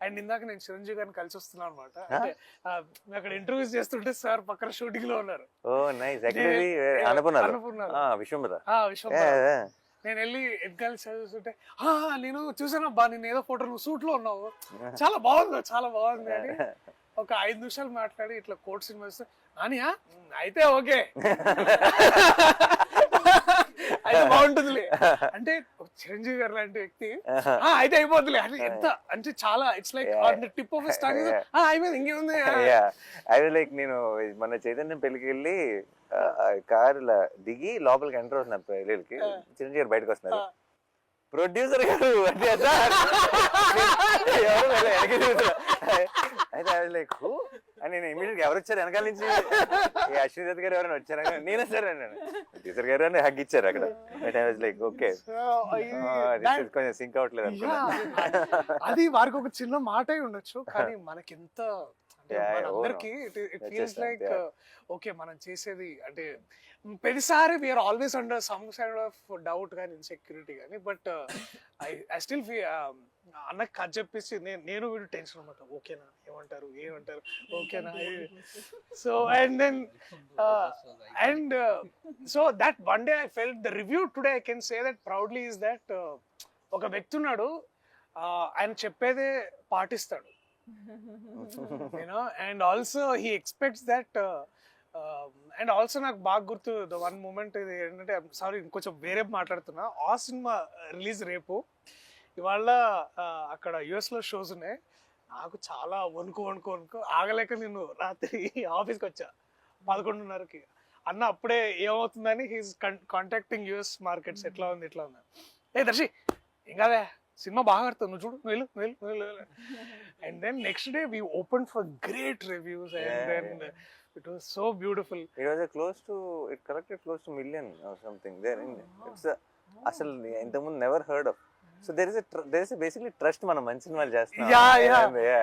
And ఇందాక నేను చిరంజీవి గారిని కలిసి వస్తున్నాను అనమాట. అంటే అక్కడ ఇంటర్వ్యూస్ చేస్తుంటే సార్ పక్కన షూటింగ్ లో ఉన్నారు. ఓ నైస్. యాక్చువల్లీ అనుకున్నారు విశ్వంబర. నేను వెళ్ళి ఎగ్గాలి చదువుతుంటే నేను చూసానబ్బా నేను ఏదో ఫోటో నువ్వు సూట్ లో ఉన్నావు, చాలా బాగుంది అని ఒక 5 నిమిషాలు మాట్లాడి ఇట్లా కోట్ సినిమా ఇస్తే నానియా అయితే ఓకే అయితే బాగుంటుందిలే అంటే చిరంజీవి గారు లాంటి వ్యక్తి అయితే అయిపోతుందిలే అని ఎంత అంటే చాలా it's like tip of star అయిపోయింది ఇంకేముంది. అది లైక్ నేను మన చైతన్యం పెళ్లికి వెళ్ళి కార్ దిగి లోపలికి ఎంటర్ అవుతున్నారు పెళ్ళికి, చిరంజీవి గారు బయటకు వస్తున్నారు, ప్రొడ్యూసర్ గారు అంటే అయితే అది లైక్ అని నేను ఇమీడియట్ ఎవరు వచ్చారు వెనకాల నుంచి, అశ్విని దత్ గారు ఎవరైనా వచ్చారా, నేనే సార్ అన్నాను. ప్రొడ్యూసర్ గారు అని హగ్ ఇచ్చారు అక్కడ. లైక్ ఓకే కొంచెం సింక్ అవట్లేదు అనుకున్నా. అది వారికి ఒక చిన్న మాట ఉండొచ్చు కానీ మనకి ఎంత అందరికి ఇట్ ఫీల్స్ లైక్ ఓకే మనం చేసేది అంటే ప్రతిసారి we're always under some kind of doubt కానీ ఇన్సెక్యూరిటీ కానీ బట్ ఐ స్టిల్ ఫీ అన్నకి కథ చెప్పేసి నేను వీడు టెన్షన్ అనమాట, ఓకేనా ఏమంటారు ఓకేనా. So and then and so that one day I felt the review today I can say that proudly is that ఒక వ్యక్తి ఉన్నాడు ఆయన చెప్పేదే పాటిస్తాడు, and also he expects that. And also నాకు బాగా గుర్తు ద వన్ మూమెంట్ ఇది ఏంటంటే, సారీ ఇంకొంచెం వేరే మాట్లాడుతున్నా, ఆ సినిమా రిలీజ్ రేపు, ఇవాళ అక్కడ యుఎస్ లో షోస్ ఉన్నాయి, నాకు చాలా వణుకు ఆగలేక నేను రాత్రి ఆఫీస్కి వచ్చా 11:30కి. అన్న అప్పుడే ఏమవుతుందని హీస్ కాంటాక్టింగ్ యుఎస్ మార్కెట్స్ ఎట్లా ఉంది ఏ దర్శి ఇంకా సినిమా బాగా ఆడుతుంది నువ్వు చూడు నువ్వు వెళ్ళు. And then next day we opened for great reviews and then it was so beautiful. It was it collected close to million or something there in it's అసలు ఇంతకుముందు never heard of. So there is basically trust మనం మంచి సినిమాలు చేస్తున్నాం. Yeah.